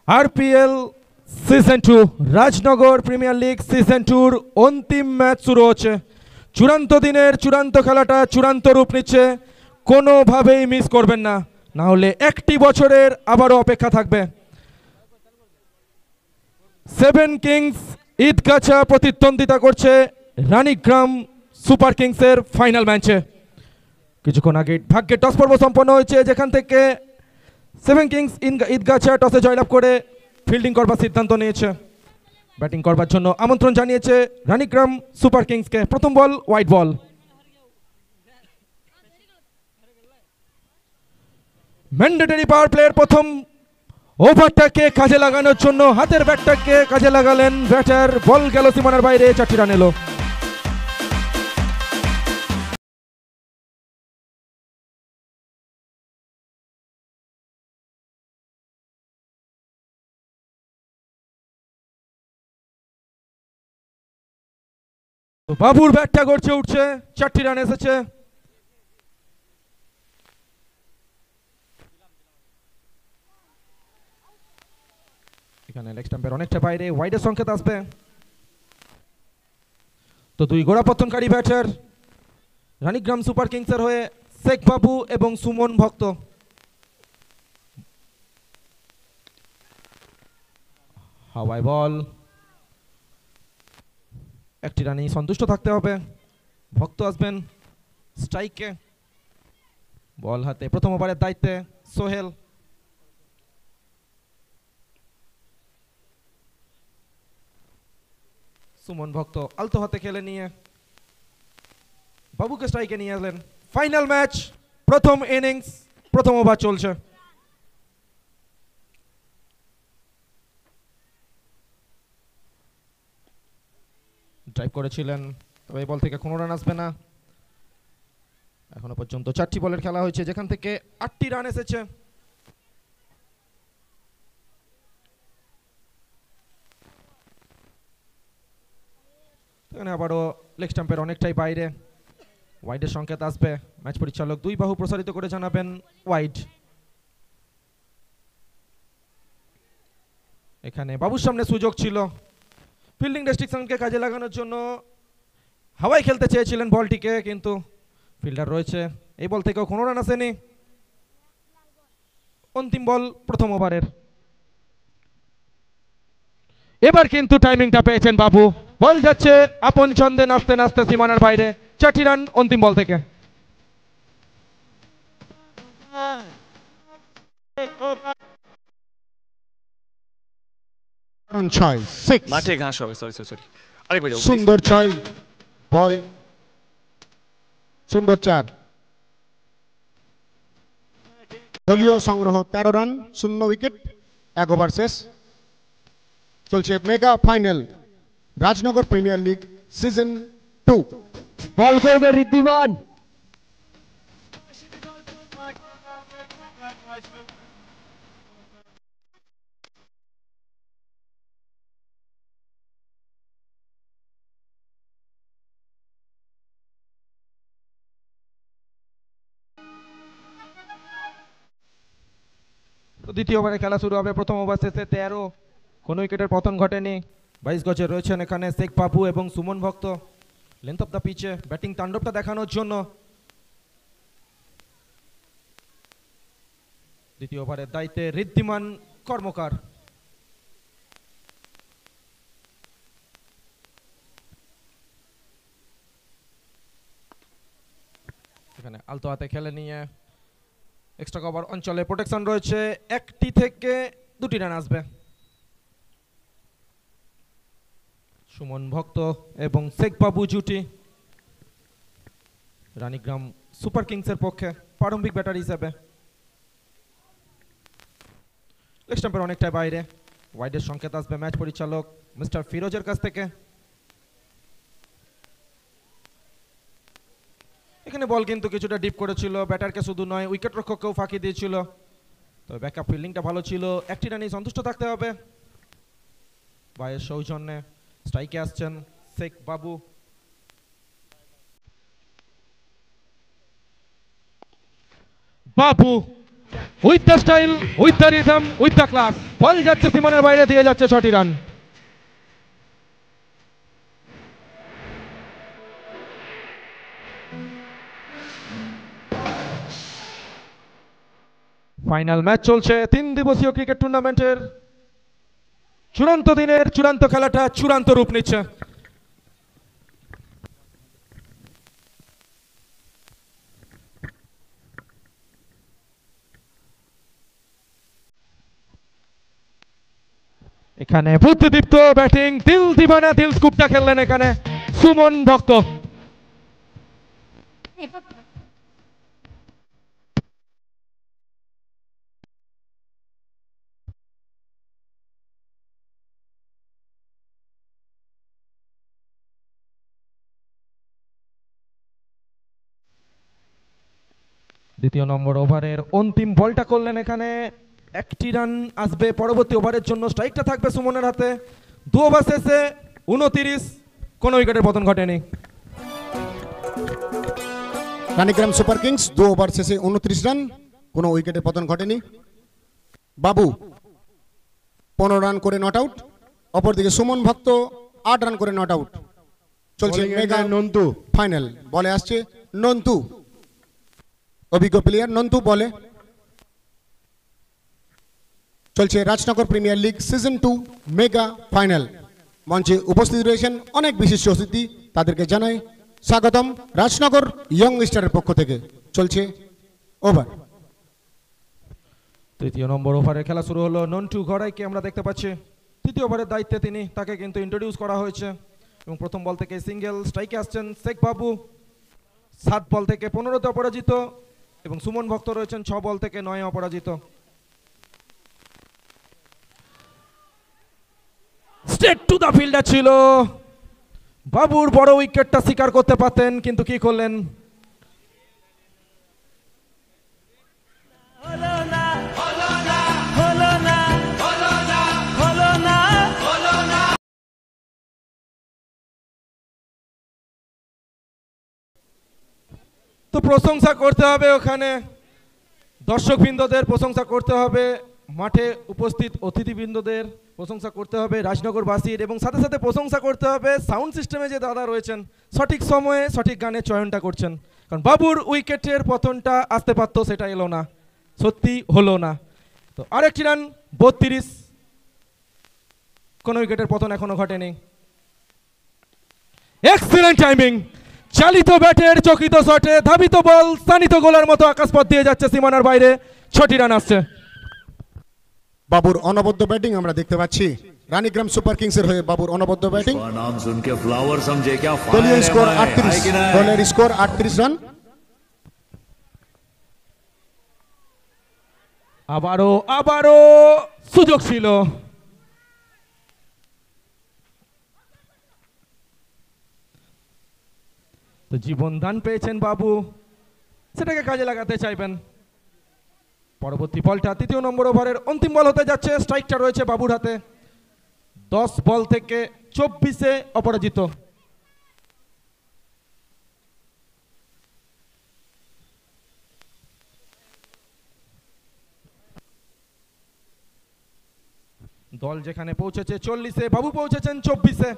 RPL season 2 Rajnagar premier league season 2-র অন্তিম match শুরু হচ্ছে। চূড়ান্ত দিনের চূড়ান্ত খেলাটা চূড়ান্ত রূপ নিচ্ছে, কোনোভাবেই মিস করবেন না, না হলে একটি বছরের আবারও অপেক্ষা থাকবে। সেভেন কিংস ঈদগাছা প্রতিদ্বন্দ্বিতা করছে রানীগ্রাম সুপার কিংসের ফাইনাল ম্যাচে। কিছুক্ষণ আগে ভাগ্যের টস পর্ব সম্পন্ন হয়েছে, যেখান থেকে সেভেন কিংস ঈদগাছা টসে জয়লাভ করে ফিল্ডিং করবার সিদ্ধান্ত নিয়েছে। ব্যাটিং করবার জন্য আমন্ত্রণ জানিয়েছে রানীগ্রাম সুপার কিংসকে। প্রথম বল হোয়াইট বল। ম্যান্ডেটরি পাওয়ার প্লেয়ার প্রথম ওভারটাকে কাজে লাগানোর জন্য হাতের ব্যাটটাকে কাজে লাগালেন ব্যাটার, বল গেল সীমানার বাইরে, 4টি রান এলো। বাবুর ব্যাটটা গড়ছে উঠছে, 4টি রান এসেছে। এখানে লেগ স্টাম্পের অনেকটা বাইরে, ওয়াইডের সংকেত আসবে। তো দুই গোড়াপত্তনকারী ব্যাটার রানীগ্রাম সুপার কিংসের হয়ে শেখ বাবু এবং সুমন ভক্ত। হাওয়াই বল, একটি রানেই সন্তুষ্ট থাকতে হবে। ভক্ত আসবেন স্ট্রাইকে। বল হাতে প্রথম ওভারের দায়িত্বে সোহেল। সুমন ভক্ত আলতো হাতে খেলে নিয়ে বাবুকে স্ট্রাইকে নিয়ে আসলেন। ফাইনাল ম্যাচ, প্রথম ইনিংস, প্রথম ওভার চলছে। ড্রাইভ করেছিলেন, তবে এই বল থেকে কোনো রান আসবে না। এখনো পর্যন্ত 4টি বলের খেলা হয়েছে, যেখান থেকে 8টি রান এসেছে। এখানে আবারও লেগ স্টাম্পের অনেকটাই বাইরে, ওয়াইডের সংকেত আসবে। ম্যাচ পরিচালক দুই বাহু প্রসারিত করে জানাবেন ওয়াইড। এখানে বাবুর সামনে সুযোগ ছিল, ফিল্ডিং রেস্ট্রিকশনকে কাজে লাগানোর জন্য হাওয়াই খেলতে চেয়েছিলেন বলটিকে, কিন্তু ফিল্ডার রয়েছে। এই বল থেকেও কোনো রান আসেনি। অন্তিম বল প্রথম ওভারের। এবার কিন্তু টাইমিংটা পেয়েছেন বাবু, বল যাচ্ছে আপন ছন্দে নাচতে নাচতে সীমানার বাইরে, 4টি রান অন্তিম বল থেকে। মাঠে ঘাস হবে, সরি সরি সরি, আরেকবার যাও। সুন্দর 6 বল, সুন্দর 4। দলীয় সংগ্রহ 13 রান, 0 উইকেট, 1 ওভার শেষ। চলছে mega final Rajnagar premier league season 2। বল করবে ঋদ্ধিমান। দ্বিতীয় ওভারে খেলা শুরু হবে। প্রথম ওভার শেষে 13, কোনো উইকেটের পতন ঘটেনি। 22 গজে রয়েছেন এখানে শেখ বাবু এবং সুমন ভক্ত। লেন্থ অফ দ্য পিচে ব্যাটিং তাণ্ডবটা দেখানোর জন্য দ্বিতীয় ওভারের দায়িত্বে ঋদ্ধিমান কর্মকার। এখানে আলতো হাতে খেলে নিয়ে এক্সট্রা কভার অঞ্চলে প্রোটেকশন রয়েছে, 1টি থেকে 2টি রান আসবে। সুমন ভক্ত এবং শেখ বাবু জুটি রানীগ্রাম সুপার কিংসের পক্ষে প্রারম্ভিক ব্যাটার হিসেবে। লেগ স্টাম্পের অনেকটাই বাইরে, ওয়াইডের সংকেত আসবে ম্যাচ পরিচালক মিস্টার ফিরোজের কাছ থেকে। এখানে বল কিন্তু কিছুটা ডিপ করেছিল, ব্যাটারকে শুধু নয় উইকেট রক্ষককেও ফাঁকি দিয়েছিল। তবে ব্যাকআপ ফিল্ডিংটা ভালো ছিল, 1টি রানেই সন্তুষ্ট থাকতে হবে। ভাইয়ের সৌজন্যে স্ট্রাইকে আসছেন Sheikh Babu. Babu with the style, with the rhythm, with the class. Ball যাচ্ছে সীমানার বাইরে, দিয়ে যাচ্ছে 6টি রান। ফাইনাল ম্যাচ চলছে 3 দিবসীয় ক্রিকেট টুর্নামেন্টের চূড়ান্ত দিনের চূড়ান্ত খেলাটা চূড়ান্ত রূপ নিচ্ছে। এখানে বুদ্ধিদীপ্ত ব্যাটিং, দিল দিবানা দিল স্কুপটা খেললেন এখানে সুমন ভক্ত। দ্বিতীয় নম্বর ওভারের অন্তিম বলটা করলেন এখানে, 1টি রান আসবে পরবর্তী ওভারের জন্য। স্ট্রাইকটা থাকবে সুমনের হাতে। 2 ওভার শেষে 29, কোনো উইকেটের পতন ঘটেনি। রানীগ্রাম সুপার কিংস 2 ওভার শেষে 29 রান, কোনো উইকেটের পতন ঘটেনি। বাবু 15 রান করে নট আউট, অপরদিকে সুমন ভক্ত 8 রান করে নট আউট। চলছে মেগা নন্তু ফাইনাল। বলে আসছে নন্তু, অভিজ্ঞ প্লেয়ার নন্তু বলে। চলছে Rajnagar premier league season 2 mega final. মঞ্চে উপস্থিত রয়েছেন অনেক বিশিষ্ট অতিথি, তাদেরকে জানাই স্বাগতম রাজনগর ইয়ং স্টারের পক্ষ থেকে। চলছে ওভার। তৃতীয় নম্বর ওভারে খেলা শুরু হলো। নন্টু গড়াইকে আমরা দেখতে পাচ্ছি তৃতীয় ওভারের দায়িত্বে তিনি, তাকে কিন্তু ইন্ট্রোডিউস করা হয়েছে এবং প্রথম বল থেকে সিঙ্গেল। স্ট্রাইকে আসছেন শেখ বাবু, 7 বল থেকে 15তে অপরাজিত, এবং সুমন ভক্ত রয়েছেন 6 বল থেকে 9 অপরাজিত। স্ট্রেট টু দা ফিল্ডার ছিল, বাবুর বড় উইকেটটা শিকার করতে পারতেন, কিন্তু কি করলেন। তো প্রশংসা করতে হবে ওখানে দর্শকবৃন্দদের, প্রশংসা করতে হবে মাঠে উপস্থিত অতিথিবৃন্দদের, প্রশংসা করতে হবে রাজনগরবাসীর, এবং সাথে সাথে প্রশংসা করতে হবে সাউন্ড সিস্টেমে যে দাদা রয়েছেন, সঠিক সময়ে সঠিক গানের চয়নটা করছেন। কারণ বাবুর উইকেটের পতনটা আসতে পারতো, সেটা এলো না, সত্যি হলো না। তো আরেকটি রান 32, কোনো উইকেটের পতন এখনো ঘটেনি। এক্সিলেন্ট টাইমিং, চালিত ব্যাটের চকিত শটে ধাবিত বল স্থানিত গোলার মতো আকাশপথ দিয়ে যাচ্ছে সীমানার বাইরে। 6টি রান আসছে। বাবুর অনবদ্য ব্যাটিং আমরা দেখতে পাচ্ছি। রানীগ্রাম সুপার কিংস এর হয়ে বাবুর অনবদ্য ব্যাটিং। नाम सुन के फ्लावर समझे क्या? দলীয় স্কোর फायर है 38, कि नहीं? দলের স্কোর 38 রান। আবারও সুযোগ ছিল। তো জীবন দান পেয়েছেন বাবু, সেটাকে কাজে লাগাতে চাইবেন। পরবর্তী বলটা তৃতীয় নম্বর ওভারের অন্তিম বল হতে যাচ্ছে। স্ট্রাইকটা রয়েছে বাবুর হাতে। 10 বল থেকে 24-এ অপরাজিত। দল যেখানে পৌঁছেছে 40-এ, বাবু পৌঁছেছেন 24-এ।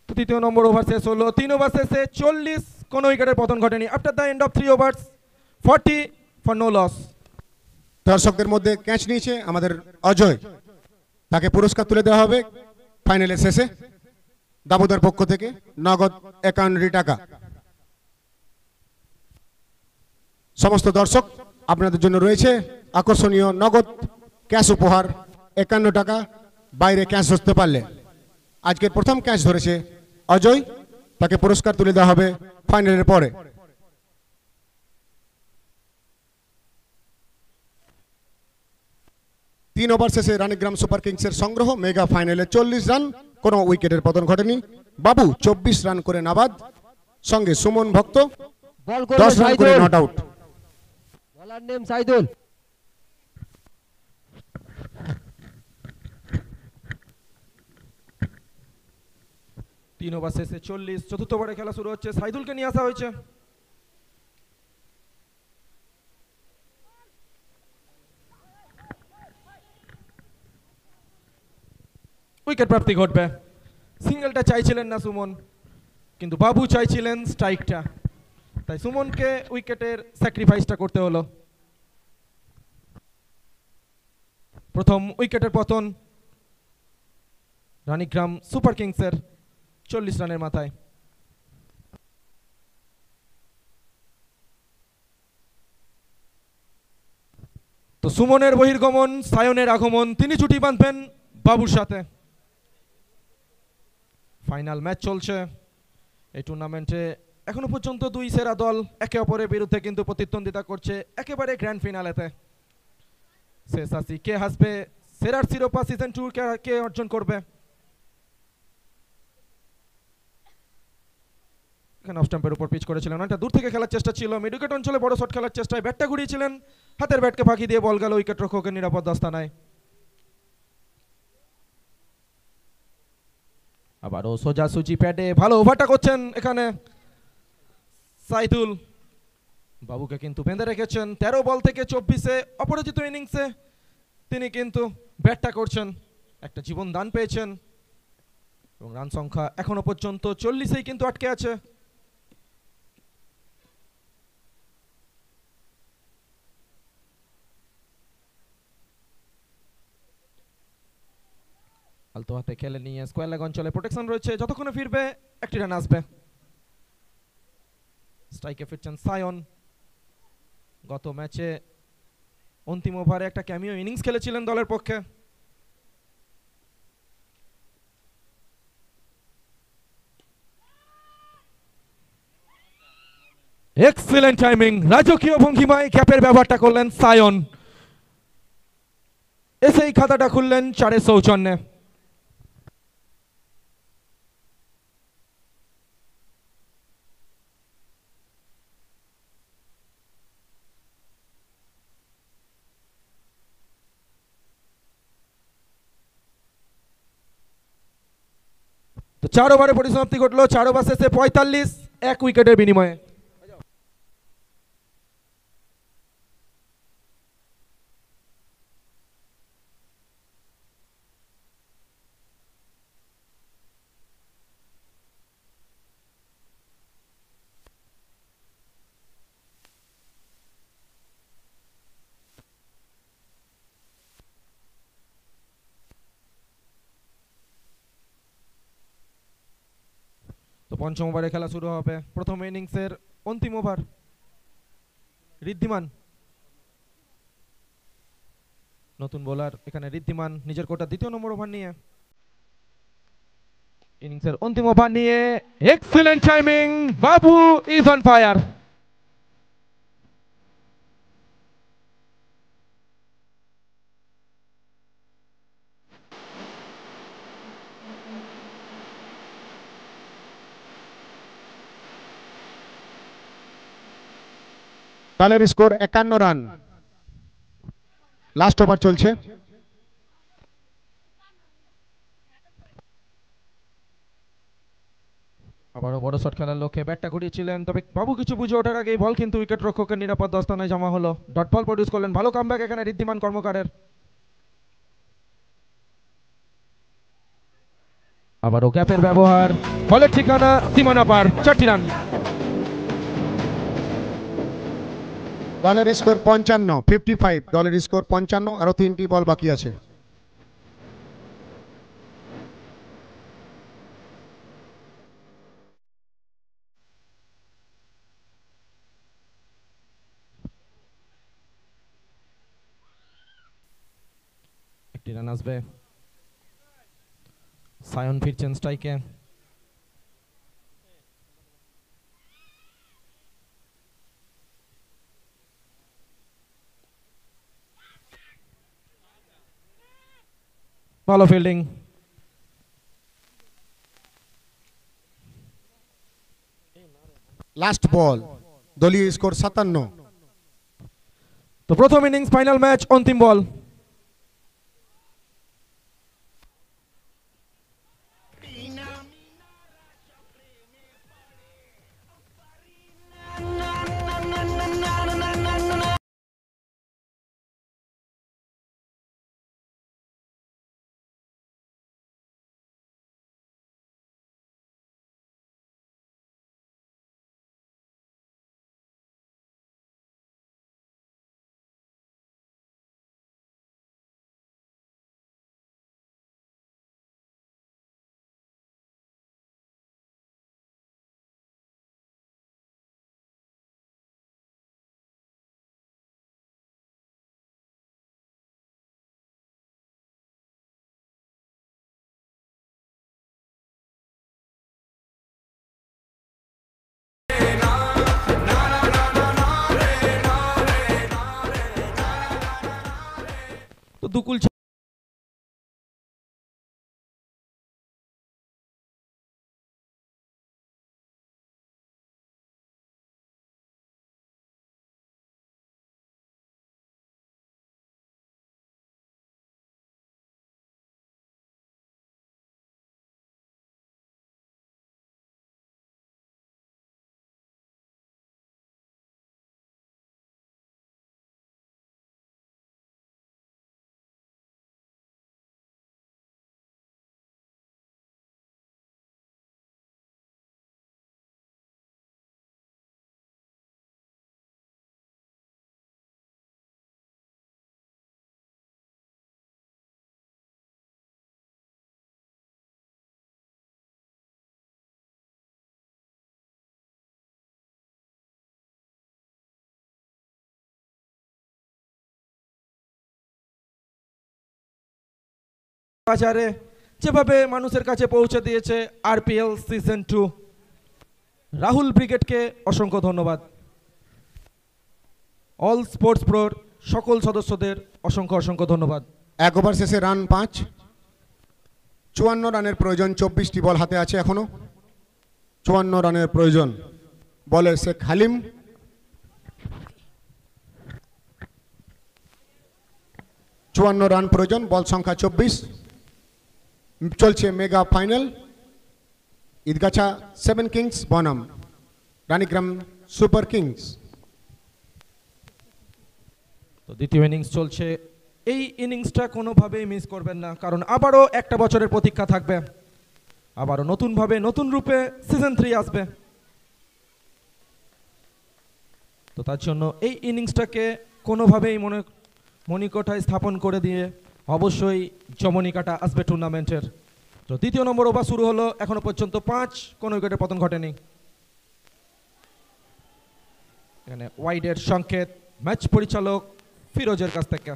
তৃতীয় নম্বর ওভার শেষ হলো। 3 ওভার শেষে 40, কোনো উইকেটের পতন ঘটেনি। After the end of 3 overs 40 for no loss. দর্শকদের মধ্যে ক্যাচ নিয়েছে আমাদের অজয়, তাকে পুরস্কার তুলে দেওয়া হবে ফাইনালের শেষে দাবুদার পক্ষ থেকে নগদ 51 টাকা। সমস্ত দর্শক আপনাদের জন্য রয়েছে আকর্ষণীয় নগদ ক্যাশ উপহার 51 টাকা, বাইরে ক্যাশ ধরতে পারলে। আজকের প্রথম ক্যাচ ধরেছে অজয়, তাকে পুরস্কার তুলে দেওয়া হবে ফাইনালের পরে। 3 ওভার শেষে রানীগ্রাম সুপার কিংসের সংগ্রহ মেগা ফাইনালে 40 রান, কোনো উইকেটের পতন ঘটেনি। বাবু 24 রান করে নাবাদ, সঙ্গে সুমন ভক্ত বল 10 রান করে নট আউট। বলার নেম সাইদুল। 3 ওভার শেষে 40, চতুর্থ ওভারে খেলা শুরু হচ্ছে। সাইদুলকে নিয়ে আসা হয়েছে। উইকেট প্রাপ্তি ঘটবে। সিঙ্গেলটা চাইছিলেন না সুমন, কিন্তু বাবু চাইছিলেন স্ট্রাইকটা, তাই সুমনকে উইকেটের স্যাক্রিফাইসটা করতে হলো। প্রথম উইকেটের পতন রানীগ্রাম সুপার কিংসের 40 রানের মাথায়। তো সুমনের বহির্গমন, সায়নের আগমন, তিনি জুটি বাঁধবেন বাবুর সাথে। ফাইনাল ম্যাচ চলছে এই টুর্নামেন্টে। এখনো পর্যন্ত দুই সেরা দল একে অপরের বিরুদ্ধে কিন্তু প্রতিদ্বন্দ্বিতা করছে একেবারে গ্র্যান্ড ফিনালেতে। শেষ আসি কে হাসবে, সেরার শিরোপা সিজন 2 কে অর্জন করবে। এখানে অফ স্টাম্পের উপর পিচ করেছিলেন, অনেকটা দূর থেকে খেলার চেষ্টা ছিল, মিড উইকেট অঞ্চলে বড় শট খেলার চেষ্টায় ব্যাটটা ঘুরিয়েছিলেন, হাতের ব্যাটকে ফাঁকি দিয়ে বল গেল উইকেট রক্ষকের নিরাপদ আস্তানায়। আবারও সোজাসুজি প্যাডে ভালো ওভারটা করছেন এখানে সাইদুল। বাবুকে কিন্তু বেঁধে রেখেছেন 13 বল থেকে 24-এ অপরাজিত ইনিংসে তিনি কিন্তু ব্যাটটা করছেন, একটা জীবন দান পেয়েছেন এবং রান সংখ্যা এখনো পর্যন্ত 40-এই কিন্তু আটকে আছে। আলতো হাতে খেলে নিয়ে স্কোয়ার লেগ অঞ্চলে প্রোটেকশন রয়েছে, যতক্ষণে ফিরবে একটি রান আসবে। স্ট্রাইকে ফিরছেন সায়ন। গত ম্যাচে অন্তিম ওভারে একটা ক্যামিও ইনিংস খেলেছিলেন দলের পক্ষে। এক্সিলেন্ট টাইমিং, রাজকীয় ভঙ্গিমায় ক্যাপের ব্যবহারটা করলেন সায়ন, এসেই খাতাটা খুললেন 4-এর সৌজন্যে। তো 4 ওভারে পরিসমাপ্তি ঘটলো, 4 ওভার শেষে 45, 1 উইকেটের বিনিময়ে। তো পঞ্চম ওভারে খেলা শুরু হবে, প্রথম ইনিংসের অন্তিম ওভার। ঋদ্ধিমান নতুন বোলার, এখানে ঋদ্ধিমান নিজের কোটা দ্বিতীয় নম্বর ওভার নিয়ে, ইনিংসের অন্তিম ওভার নিয়ে excellent timing, Babu is on fire. দলের স্কোর 51 রান। লাস্ট ওভার চলছে। আবারও বড় শট খেলার লক্ষ্যে ব্যাটটা ঘুরিয়েছিলেন, তবে বাবু কিছু বুঝে ওঠার আগেই বল কিন্তু উইকেট রক্ষকের নিরাপদ আস্তানায় জমা হলো। ডট বল প্রডিউস করলেন, ভালো কামব্যাক এখানে ঋদ্ধিমান কর্মকারের। আবারও ক্যাপের ব্যবহার, বলের ঠিকানা সীমানা পার, 4টি রান। দলের স্কোর 55, দলের স্কোর 55, আরো 3টি বল বাকি আছে। একটি রান আসবে। সায়ন ফিরছেন স্ট্রাইকে। ভালো ফিল্ডিং। লাস্ট বল, দলীয় স্কোর 57। তো প্রথম ইনিংস ফাইনাল ম্যাচ, অন্তিম বল। দুকুল বাজারে যেভাবে মানুষের কাছে পৌঁছে দিয়েছে আরপিএল সিজন 2, রাহুল ব্রিগেডকে অসংখ্য ধন্যবাদ। অল স্পোর্টস প্রোর সকল সদস্যদের অসংখ্য অসংখ্য ধন্যবাদ। 1 ওভার শেষে রান 5, 54 রানের প্রয়োজন। 24টি বল হাতে আছে এখনো। 54 রানের প্রয়োজন। বলে শেখ হালিম। চুয়ান্ন রান প্রয়োজন। বল সংখ্যা 24। চলছে মেগা ফাইনাল। ঈদগাছা 7 কিংস বনাম রানীগ্রাম সুপার কিংস। তো দ্বিতীয় ইনিংস চলছে। এই ইনিংসটা কোনোভাবেই মিস করবেন না, কারণ আবারও একটা বছরের প্রতীক্ষা থাকবে। আবারও নতুনভাবে নতুন রূপে সিজন 3 আসবে। তো তার জন্য এই ইনিংসটাকে কোনোভাবেই মণিকোঠায় স্থাপন করে দিয়ে অবশ্যই জমনিকাটা আসবে টুর্নামেন্টের। তো দ্বিতীয় নম্বর ওভার শুরু হলো। এখনো পর্যন্ত 5, কোনো উইকেটের পতন ঘটেনি। এখানে ওয়াইডের সংকেত ম্যাচ পরিচালক ফিরোজের কাছ থেকে।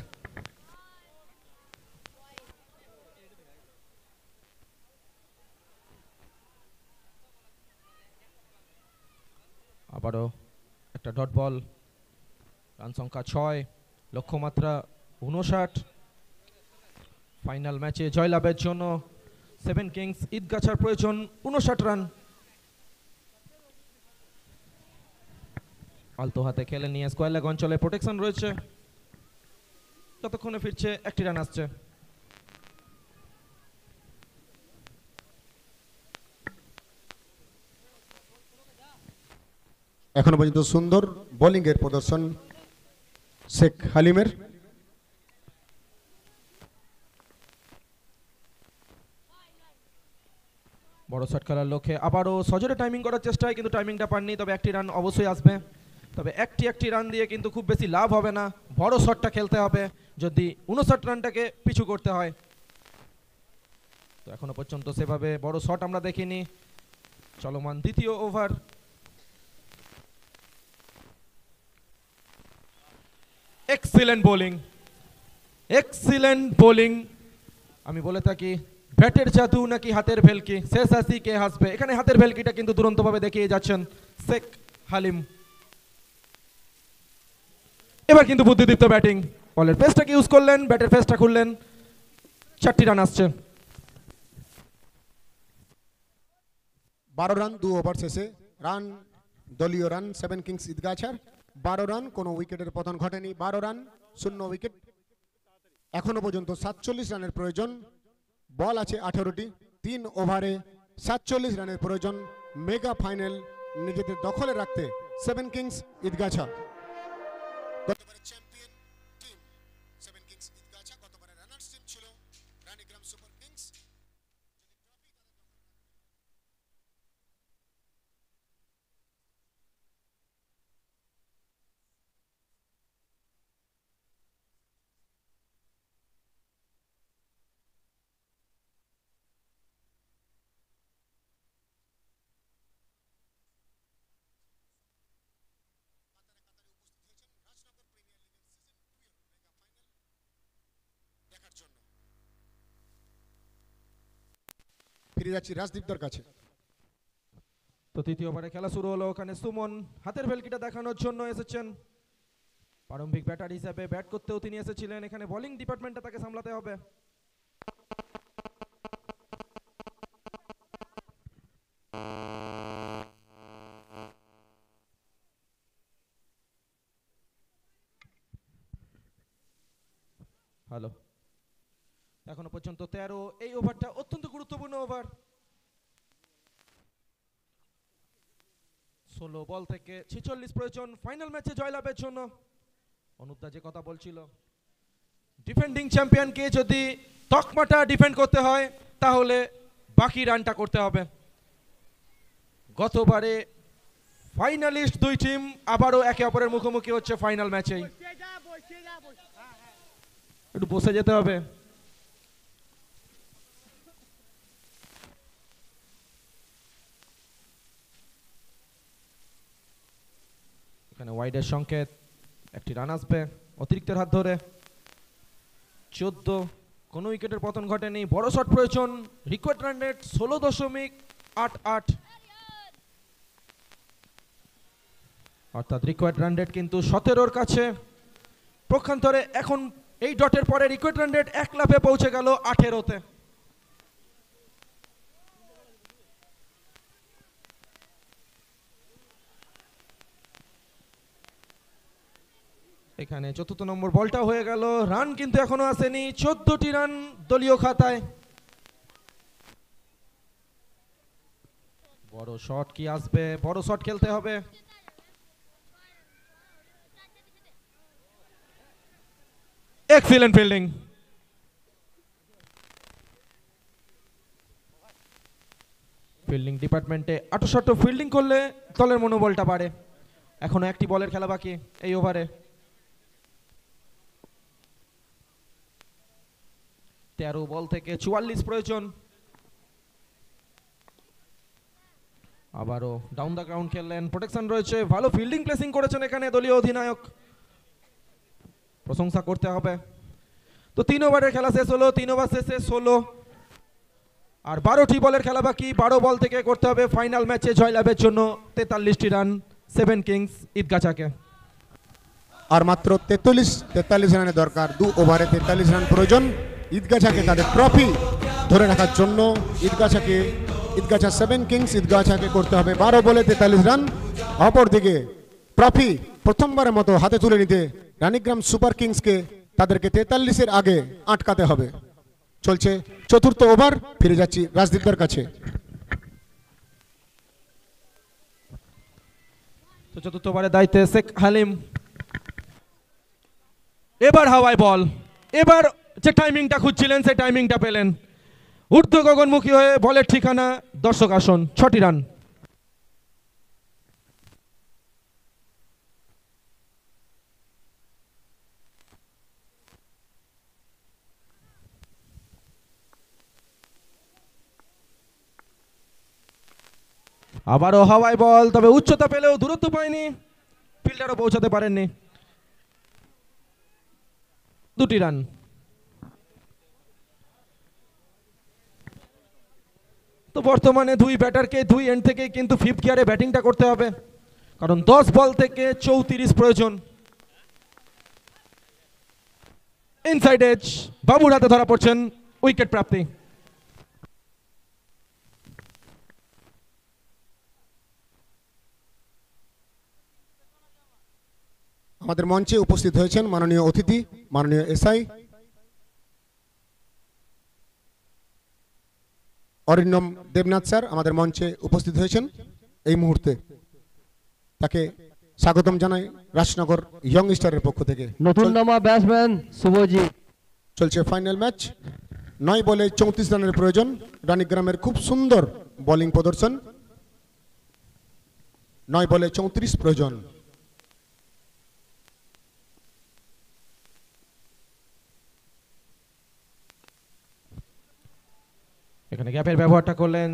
আবারও একটা ডট বল। রান সংখ্যা 6, লক্ষ্যমাত্রা 59। ফাইনাল ম্যাচে জয়লাভের জন্য 7 কিংস ঈদগাছার প্রয়োজন 59 রান। আলতো হাতে খেলে নিয়ে স্কোয়ার লেগ অঞ্চলে প্রোটেকশন রয়েছে। ততক্ষণে ফিরছে 1টি রান আসছে। এখনো পর্যন্ত সুন্দর বোলিং এর প্রদর্শন শেখ হালিমের। বড় শট খেলার লক্ষ্যে আবারও সজোরে টাইমিং করার চেষ্টায়, কিন্তু টাইমিংটা পাননি। তবে 1টি রান অবশ্যই আসবে। তবে একটি রান দিয়ে কিন্তু খুব বেশি লাভ হবে না। বড় শটটা খেলতে হবে যদি 59 রানটাকে পিছু করতে হয়। তো এখনো পর্যন্ত সেভাবে বড় শট আমরা দেখিনি। চলমান দ্বিতীয় over. Excellent bowling, excellent bowling. আমি বলে থাকি ব্যাটের জাদু নাকি হাতের ভেলকি, শেষ হাসি কে হাসবে। এখানে হাতের ভেলকিটা কিন্তু দুরন্তভাবে দেখিয়ে যাচ্ছেন শেখ হালিম। এবার কিন্তু বুদ্ধিদীপ্ত ব্যাটিং। বলের পেসটাকে ইউজ করলেন, ব্যাটের পেসটা খুললেন। 4টি রান আসছে। 12 রান 2 ওভার শেষে। রান দলীয় রান 7 কিংস ঈদগাছার 12 রান, কোনো উইকেটের পতন ঘটেনি। 12 রান 0 উইকেট। এখনো পর্যন্ত 47 রানের প্রয়োজন। বল আছে 18টি। 3 ওভারে 47 রানের প্রয়োজন মেগা ফাইনাল নিজেদের দখলে রাখতে 7 কিংস ঈদগাছা। গতবারের চ্যাম্পিয়ন টিম 7 কিংস ঈদগাছা, গতবারের রানার্স টিম ছিল রানীগ্রাম সুপার কিংস। ফিরে যাচ্ছি রাজদীপদার কাছে। তো তৃতীয় ওভারে খেলা শুরু হলো। ওখানে সুমন হাতের ভেলকিটা দেখানোর জন্য এসেছেন। প্রারম্ভিক ব্যাটার হিসেবে ব্যাট করতেও তিনি এসেছিলেন, এখানে বোলিং ডিপার্টমেন্টটা তাকে সামলাতে হবে। হ্যালো, এখনো পর্যন্ত 13। এই ওভারটা অত্যন্ত গুরুত্বপূর্ণ ওভার। 16 বল থেকে 46 প্রয়োজন ফাইনাল ম্যাচে জয়লাভের জন্য। অনুপদা যে কথা বলছিল, ডিফেন্ডিং চ্যাম্পিয়নকে যদি তকমাটা ডিফেন্ড করতে হয় তাহলে বাকি রানটা করতে হবে। গতবারে ফাইনালিস্ট দুই টিম আবারও একে অপরের মুখোমুখি হচ্ছে ফাইনাল ম্যাচেই। একটু বসে যেতে হবে। এখানে ওয়াইডের সংকেত, একটি রান আসবে অতিরিক্তের হাত ধরে। 14, কোনো উইকেটের পতন ঘটেনি। বড় শট প্রয়োজন, রিকোয়ার্ড রান রেট 16.88, অর্থাৎ রিকোয়ার্ড রান রেট কিন্তু 17-র কাছে। পক্ষান্তরে এখন এই ডটের পরে রিকোয়ার্ড রান রেট 1 লাফে পৌঁছে গেল 18-তে। এখানে 4র্থ নম্বর বলটা হয়ে গেল, রান কিন্তু এখনো আসেনি। 14টি রান দলীয় খাতায়। বড় শট কি আসবে? বড় শট খেলতে হবে। Excellent fielding. ফিল্ডিং ডিপার্টমেন্টে 68 ফিল্ডিং করলে দলের মনোবলটা বাড়ে। এখনো একটি বলের খেলা বাকি এই ওভারে। 13 বল থেকে 44 প্রয়োজন। আবারও ডাউন দ্য গ্রাউন্ড খেললেন, প্রোটেকশন রয়েছে, ভালো ফিল্ডিং প্লেসিং করেছেন এখানে দলীয় অধিনায়ক, প্রশংসা করতে হবে। তো 3 ওভারের খেলা শেষ হলো। 3 ওভার শেষে 16 আর 12টি বলের খেলা বাকি। 12 বল থেকে করতে হবে ফাইনাল ম্যাচে জয়লাভের জন্য 43টি রান 7 কিংস ঈদগাছাকে। আর মাত্র 43 রানের দরকার। 2 ওভারে 43 রান প্রয়োজন ঈদগাছাকে তাদের ট্রফি ধরে রাখার জন্য। ঈদগাছা 7 কিংস ঈদগাছাকে করতে হবে 12 বলে 43 রান। অপরদিকে ট্রফি প্রথমবারের মতো হাতে তুলে নিতে রানীগ্রাম সুপার কিংসকে তাদেরকে 43-এর আগে আটকাতে হবে। চলছে 4র্থ ওভার। ফিরে যাচ্ছি রাজদীপদার কাছে। তো 4র্থ ওভারের দায়িত্বে শেখ হালিম। এবার হাওয়ায় বল। এবার যে টাইমিংটা খুঁজছিলেন সেই টাইমিংটা পেলেন। ঊর্ধ্ব গগনমুখী হয়ে বলের ঠিকানা দর্শক আসন। 6টি রান। আবারও হাওয়ায় বল, তবে উচ্চতা পেলেও দূরত্ব পায়নি, ফিল্ডারও পৌঁছাতে পারেননি। 2টি রান। তো বর্তমানে 2 ব্যাটারকে 2 এন্ড থেকে কিন্তু 5th গিয়ারে ব্যাটিংটা করতে হবে, কারণ 10 বল থেকে 34 প্রয়োজন। ইনসাইড এজ, বাবুর হাতে ধরা পড়ছেন উইকেট প্রাপ্তি। আমাদের মঞ্চে উপস্থিত হয়েছেন মাননীয় অতিথি, মাননীয় এসআই অরিন্দম দেবনাথ স্যার আমাদের মঞ্চে উপস্থিত হয়েছেন এই মুহূর্তে। তাকে স্বাগতম জানাই রাজনগর ইয়ং স্টারের পক্ষ থেকে। নতুন নামা ব্যাটসম্যান শুভজিৎ। চলছে ফাইনাল ম্যাচ। 9 বলে 34 রানের প্রয়োজন। রানীগ্রামের খুব সুন্দর বোলিং প্রদর্শন। 9 বলে 34 প্রয়োজন। এখানে গ্যাপের ব্যবহারটা করলেন।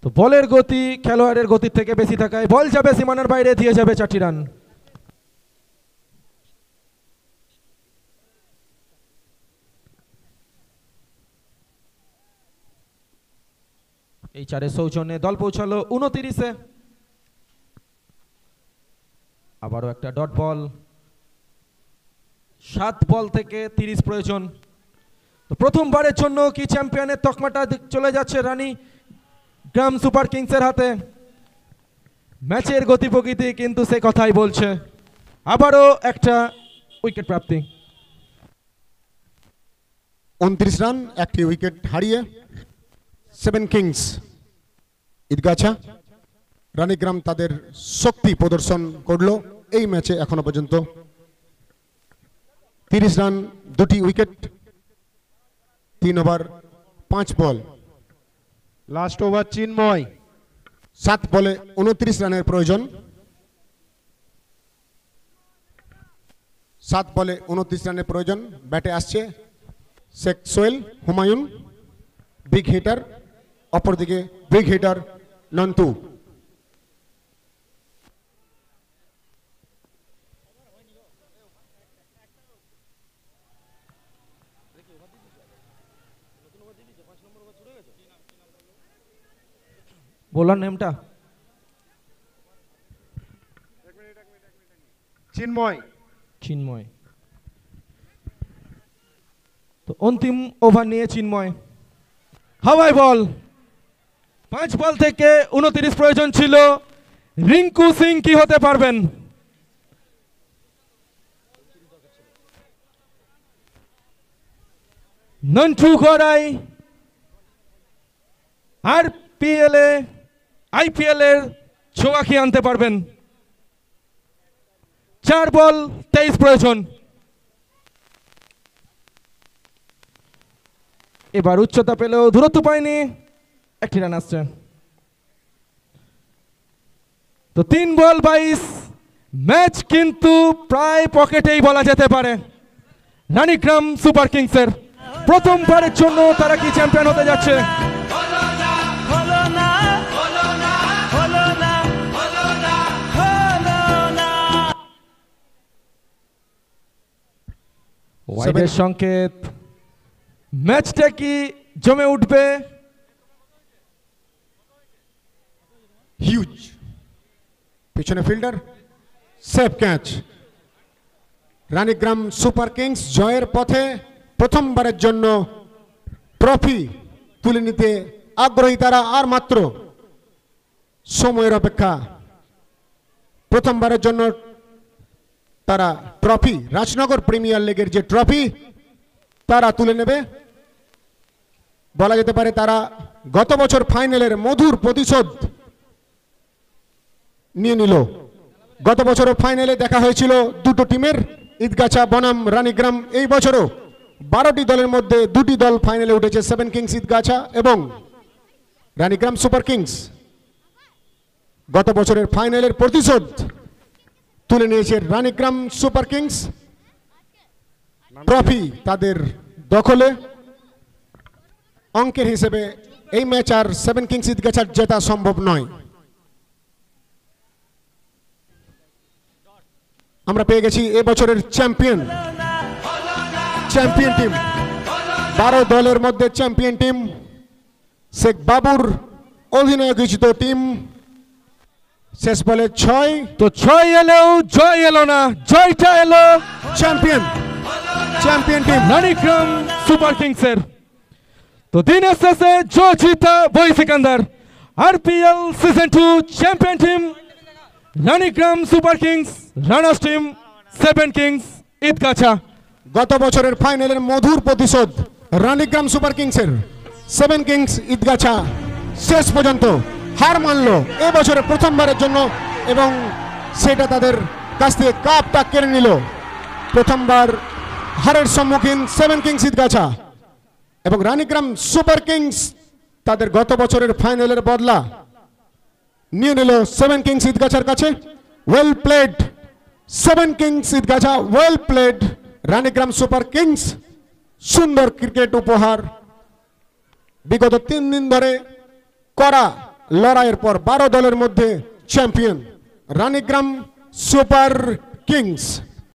তো বলের গতি খেলোয়াড়ের গতির থেকে বেশি থাকায় বল যাবে সীমানার বাইরে, দিয়ে যাবে 4টি রান। এই 4-এর সৌজন্যে দল পৌঁছালো 29-এ। আবারও একটা ডট বল, 7 বল থেকে 30 প্রয়োজন। তো প্রথমবারের জন্য কি চ্যাম্পিয়নের তকমাটা চলে যাচ্ছে রানী গ্রাম সুপার কিংসের হাতে। ম্যাচের গতি প্রকৃতি কিন্তু সে কথাই বলছে। আবারও একটা উইকেট প্রাপ্তি। 29 রান, একটি উইকেট হারিয়ে 7 কিংস ঈদগাছা। রানীগ্রাম তাদের শক্তি প্রদর্শন করলো এই ম্যাচে এখনো পর্যন্ত। 30 রান, 2টি উইকেট, 3 ওভার 5 বল। লাস্ট ওভার চিন্ময়। 7 বলে 29 রানের প্রয়োজন। 7 বলে 29 রানের প্রয়োজন। ব্যাটে আসছে শেখ সোহেল হুমায়ুন, বিগ হিটার। অপরদিকে বিগ হিটার নন্তু। বোলার নেমটা চিন্ময়। চিন্ময়। তো অন্তিম ওভার নিয়ে চিন্ময়। হাওয়াই বল, 5 বল থেকে 29 প্রয়োজন ছিল। রিঙ্কু সিং কি হতে পারবেন? নন্টু গড়াই আইপিএল এর ছোঁয়া কি আনতে পারবেন? 4 বল 23 প্রয়োজন। এবার উচ্চতা পেলেও দূরত্ব পায়নি, একটি রান আসছে। তো 3 বল 22, ম্যাচ কিন্তু প্রায় পকেটেই বলা যেতে পারে রানীগ্রাম সুপার কিংসের। প্রথমবারের জন্য তারা কি চ্যাম্পিয়ন হতে যাচ্ছে? ওয়াইডের সংকেত। ম্যাচটা কি জমে উঠবে? হিউজ, পিছনে fielder, safe catch. Ranigram super kings জয়ের পথে। প্রথমবারের জন্য ট্রফি তুলে নিতে আগ্রহী তারা। আর মাত্র সময়ের অপেক্ষা। প্রথমবারের জন্য তারা ট্রফি, রাজনগর প্রিমিয়ার লিগের যে ট্রফি, তারা তুলে নেবে। বলা যেতে পারে তারা গত বছর ফাইনালের মধুর প্রতিশোধ নিয়ে নিল। গত বছরও ফাইনালে দেখা হয়েছিল দুটো টিমের, ঈদগাছা বনাম রানীগ্রাম। এই বছরও 12টি দলের মধ্যে 2টি দল ফাইনালে উঠেছে, 7 কিংস ঈদগাছা এবং রানীগ্রাম সুপার কিংস। গত বছরের ফাইনালের প্রতিশোধ তুলে নিয়েছে রানীগ্রাম সুপার কিংস। ট্রফি তাদের দখলে। অঙ্কের হিসেবে এই ম্যাচ আর 7 কিংস ঈদগাছার জেতা সম্ভব নয়। আমরা পেয়ে গেছি এবছরের চ্যাম্পিয়ন টিম। 12 দলের মধ্যে চ্যাম্পিয়ন টিম শেখ বাবুর অধিনায়ক ঘোষিত টিম। শেষ বলে 6। তো 6 এলেও জয় এলো না, জয়টা এলো চ্যাম্পিয়ন টিম রানীগ্রাম সুপার কিংসের। তো দিনের শেষে জয় জিতা বই Sikandar. RPL season 2 champion team Ranigram super kings, runners team 7 kings Idgachha. গত বছরের ফাইনালের মধুর প্রতিশোধ রানীগ্রাম সুপার কিংসের। 7 কিংস ঈদগাছা শেষ পর্যন্ত হার মানল এবছরের প্রথমবারের জন্য এবং সেটা তাদের কাছ থেকে কাপটা কেড়ে নিল। প্রথমবার হারের সম্মুখীন 7 কিংস ঈদগাছা এবং রানীগ্রাম সুপার কিংস তাদের গত বছরের ফাইনালের বদলা নিয়ে নিল 7 কিংস ঈদগাছার কাছে। Well played 7 kings Idgachha, well played Ranigram super kings. সুন্দর ক্রিকেট উপহার। বিগত 3 দিন ধরে কড়া লড়াইয়ের পর 12 দলের মধ্যে চ্যাম্পিয়ন রানীগ্রাম সুপার কিংস।